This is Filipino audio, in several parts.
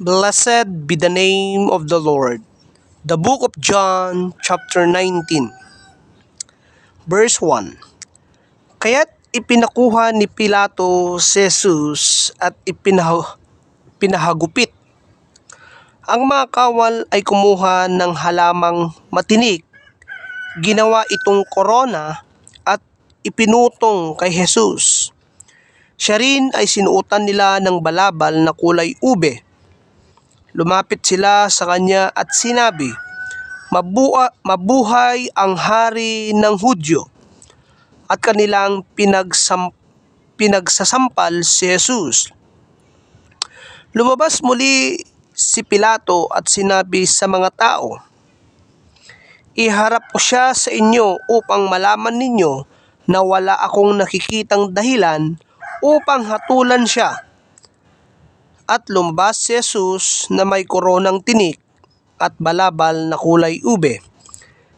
Blessed be the name of the Lord. The book of John, chapter 19, verse 1. Kaya't ipinakuha ni Pilato si Jesus at pinahagupit. Ang mga kawal ay kumuha ng halamang matinik, ginawa itong korona at ipinutong kay Jesus. Siya rin ay sinuotan nila ng balabal na kulay ube. Lumapit sila sa kanya at sinabi, mabuhay ang hari ng Hudyo, at kanilang pinagsasampal si Jesus. Lumabas muli si Pilato at sinabi sa mga tao, iharap ko siya sa inyo upang malaman ninyo na wala akong nakikitang dahilan upang hatulan siya. At lumabas si Jesus na may koronang tinik at balabal na kulay ube.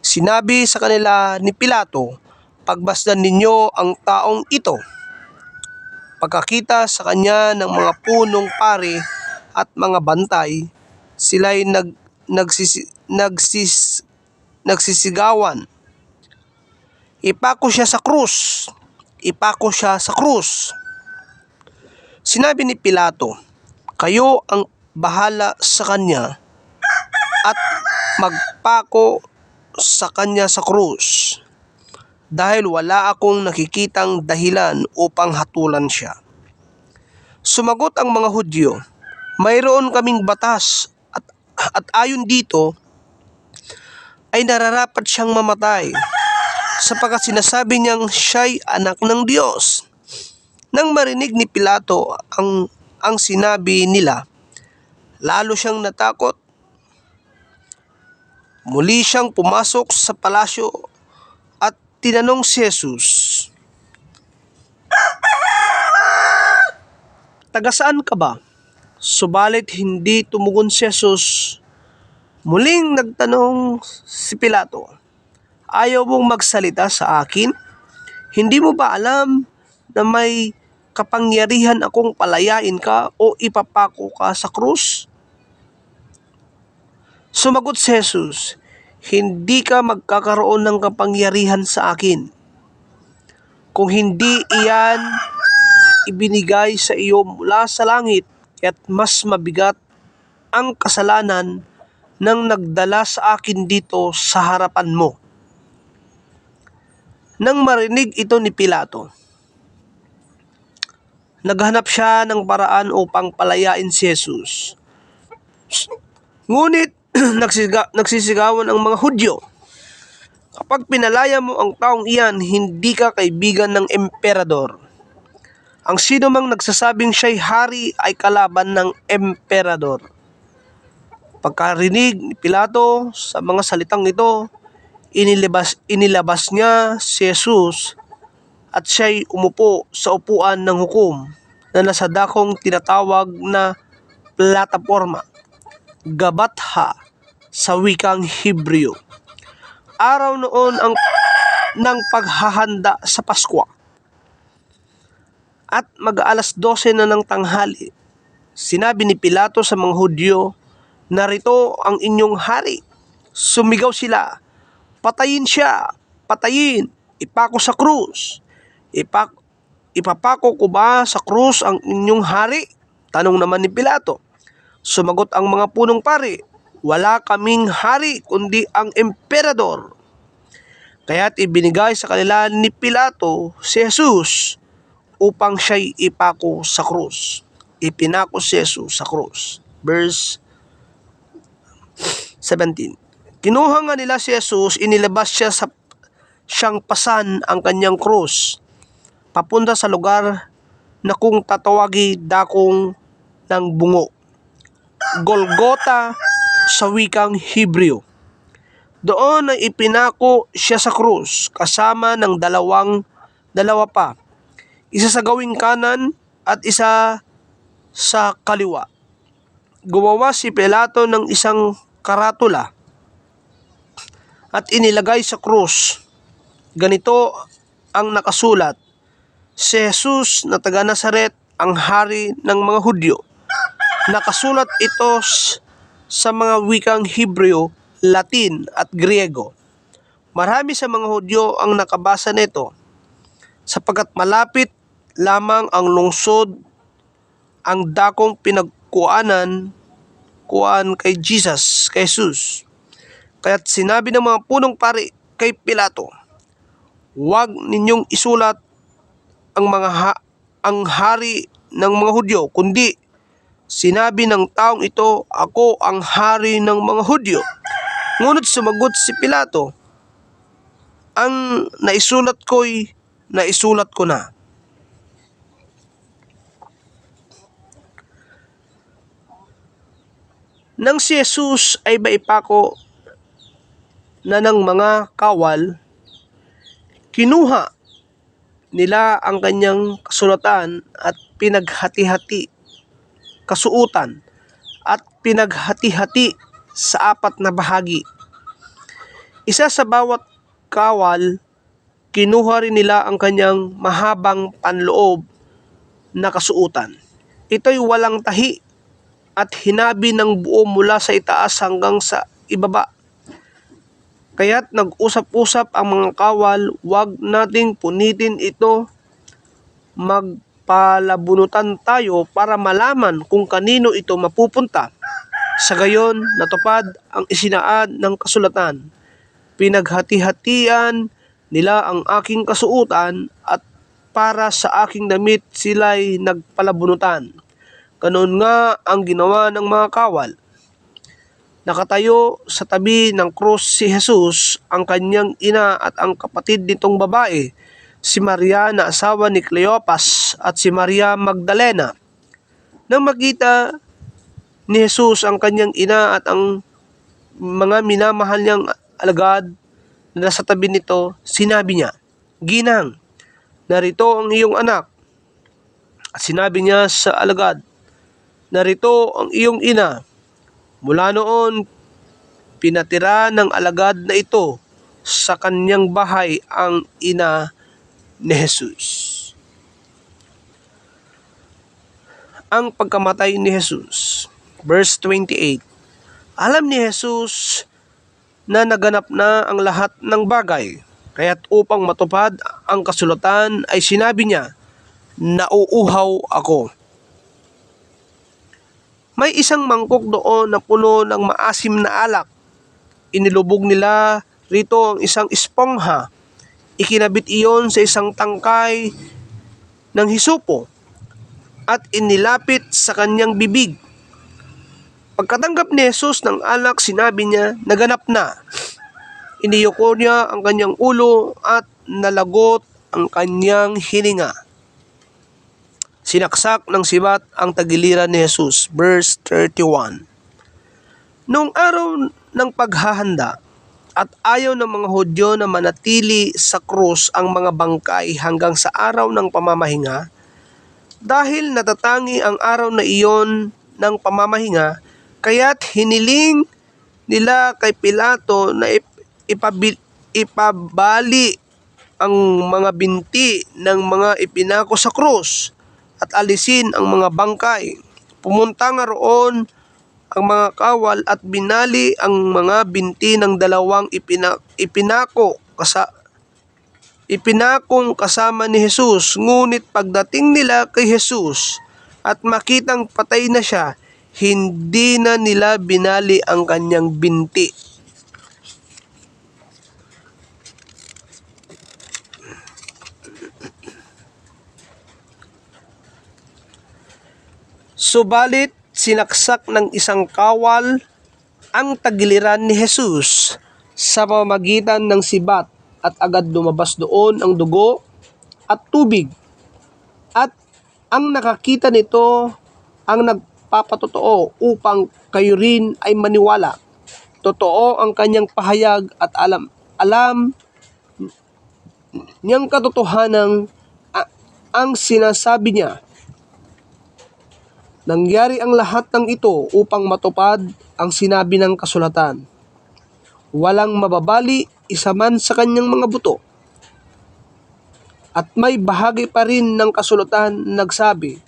Sinabi sa kanila ni Pilato, pagbasdan ninyo ang taong ito. Pagkakita sa kanya ng mga punong pari at mga bantay, sila'y nagsisigawan. Ipako siya sa krus! Ipako siya sa krus! Sinabi ni Pilato, kayo ang bahala sa kanya at magpako sa kanya sa krus, dahil wala akong nakikitang dahilan upang hatulan siya. Sumagot ang mga Hudyo, mayroon kaming batas at ayon dito ay nararapat siyang mamatay, sapagkat sinasabi niyang siya'y anak ng Diyos. Nang marinig ni Pilato ang sinabi nila, lalo siyang natakot. Muli siyang pumasok sa palasyo at tinanong si Jesus, taga saan ka ba? Subalit hindi tumugon si Jesus. Muling nagtanong si Pilato, ayaw mong magsalita sa akin? Hindi mo ba alam na may kapangyarihan akong palayain ka o ipapako ka sa krus? Sumagot si Jesus, hindi ka magkakaroon ng kapangyarihan sa akin kung hindi iyan ibinigay sa iyo mula sa langit, at mas mabigat ang kasalanan ng nagdala sa akin dito sa harapan mo. Nang marinig ito ni Pilato, naghanap siya ng paraan upang palayain si Jesus. Ngunit nagsisigawan ang mga Hudyo, kapag pinalaya mo ang taong iyan, hindi ka kaibigan ng emperador. Ang sino mang nagsasabing siya'y hari ay kalaban ng emperador. Pagkarinig ni Pilato sa mga salitang ito, inilabas niya si Jesus at siya'y umupo sa upuan ng hukom na nasa dakong tinatawag na plataporma, Gabatha sa wikang Hebreo. Araw noon ng paghahanda sa Paskwa at mag-aalas 12 na ng tanghali. Sinabi ni Pilato sa mga Hudyo, narito ang inyong hari. Sumigaw sila, patayin siya, patayin, ipako sa krus. Ipapako ko ba sa krus ang inyong hari? Tanong naman ni Pilato. Sumagot ang mga punong pari, wala kaming hari kundi ang emperador. Kaya't ibinigay sa kanila ni Pilato si Jesus upang siya'y ipako sa krus. Ipinako si Jesus sa krus. Verse 17. Kinuha nga nila si Jesus, inilabas siya siyang pasan ang kanyang krus, papunta sa lugar na kung tatawagi dakong ng bungo, Golgotha sa wikang Hebreo. Doon ay ipinako siya sa krus kasama ng dalawa pa, isa sa gawing kanan at isa sa kaliwa. Gumawa si Pilato ng isang karatula at inilagay sa krus. Ganito ang nakasulat, si Jesus na taga Nazaret, ang hari ng mga Hudyo. Nakasulat ito sa mga wikang Hebreo, Latin at Griego. Marami sa mga Hudyo ang nakabasa nito sapagkat malapit lamang ang lungsod ang dakong kuan kay Jesus. Kaya't sinabi ng mga punong pari kay Pilato, "Huwag ninyong isulat ang hari ng mga Hudyo, kundi sinabi ng taong ito, ako ang hari ng mga Hudyo." Ngunit sumagot si Pilato, "Ang naisulat ko na." Nang si Jesus ay maipako na ng mga kawal, kinuha nila ang kanyang kasulatan at pinaghati-hati sa apat na bahagi. Isa sa bawat kawal, kinuha rin nila ang kanyang mahabang panloob na kasuutan. Ito'y walang tahi at hinabi ng buo mula sa itaas hanggang sa ibaba. Kaya't nag-usap-usap ang mga kawal, huwag nating punitin ito, magpalabunutan tayo para malaman kung kanino ito mapupunta. Sa gayon, natupad ang isinaad ng kasulatan. Pinaghati-hatian nila ang aking kasuutan at para sa aking damit sila'y nagpalabunutan. Ganoon nga ang ginawa ng mga kawal. Nakatayo sa tabi ng krus si Jesus, ang kanyang ina at ang kapatid nitong babae, si Maria na asawa ni Cleopas at si Maria Magdalena. Nang makita ni Jesus ang kanyang ina at ang mga minamahal niyang alagad na nasa tabi nito, sinabi niya, "Ginang, narito ang iyong anak." At sinabi niya sa alagad, "Narito ang iyong ina." Mula noon, pinatira ng alagad na ito sa kanyang bahay ang ina ni Jesus. Ang pagkamatay ni Jesus. Verse 28. Alam ni Jesus na naganap na ang lahat ng bagay, kaya't upang matupad ang kasulatan ay sinabi niya, "Nauuhaw ako." May isang mangkok doon na puno ng maasim na alak. Inilubog nila rito ang isang espongha. Ikinabit iyon sa isang tangkay ng hisupo at inilapit sa kanyang bibig. Pagkatanggap ni Jesus ng alak, sinabi niya, "Naganap na." Iniyuko niya ang kanyang ulo at nalagot ang kanyang hininga. Sinaksak ng sibat ang tagiliran ni Jesus. Verse 31. Noong araw ng paghahanda at ayaw ng mga Hudyo na manatili sa krus ang mga bangkay hanggang sa araw ng pamamahinga, dahil natatangi ang araw na iyon ng pamamahinga, kaya't hiniling nila kay Pilato na ipabali ang mga binti ng mga ipinako sa krus at alisin ang mga bangkay. Pumunta nga roon ang mga kawal at binali ang mga binti ng dalawang ipinakong kasama ni Jesus. Ngunit pagdating nila kay Jesus at makitang patay na siya, hindi na nila binali ang kanyang binti. Subalit sinaksak ng isang kawal ang tagiliran ni Jesus sa pamamagitan ng sibat at agad lumabas doon ang dugo at tubig. At ang nakakita nito ang nagpapatotoo upang kayo rin ay maniwala. Totoo ang kanyang pahayag at alam niyang katotohanan ang sinasabi niya. Nangyari ang lahat ng ito upang matupad ang sinabi ng kasulatan. Walang mababali isa man sa kanyang mga buto. At may bahagi pa rin ng kasulatan nagsabi,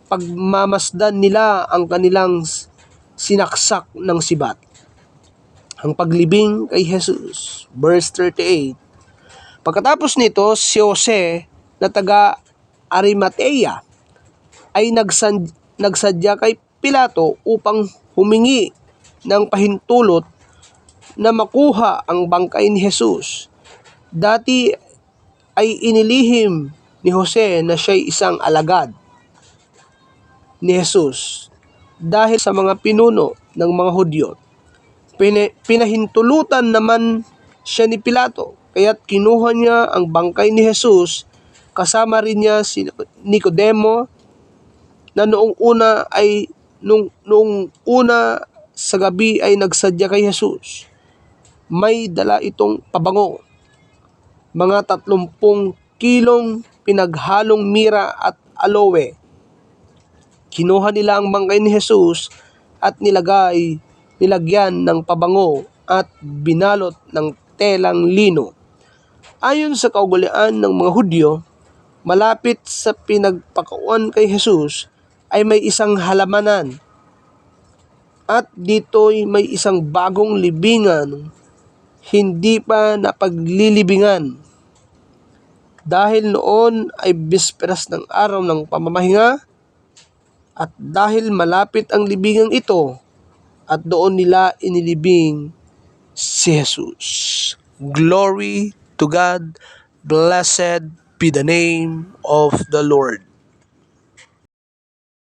pagmamasdan nila ang kanilang sinaksak ng sibat. Ang paglibing kay Jesus. Verse 38. Pagkatapos nito, si Jose na taga Arimatea ay nagsadya kay Pilato upang humingi ng pahintulot na makuha ang bangkay ni Jesus. Dati ay inilihim ni Jose na siya'y isang alagad ni Jesus dahil sa mga pinuno ng mga Hudyo. Pinahintulutan naman siya ni Pilato, kaya't kinuha niya ang bangkay ni Jesus, kasama rin niya si Nicodemo na noong una sa gabi ay nagsadya kay Jesus. May dala itong pabango, mga 30 kilong pinaghalong mira at aloe. Kinuha nila ang bangkay ni Jesus at nilagyan ng pabango at binalot ng telang lino. Ayon sa kaugalian ng mga Hudyo, malapit sa pinagpakauan kay Jesus ay may isang halamanan at dito'y may isang bagong libingan hindi pa napaglilibingan. Dahil noon ay bisperas ng araw ng pamamahinga at dahil malapit ang libingang ito at doon nila inilibing si Jesus. Glory to God. Blessed be the name of the Lord.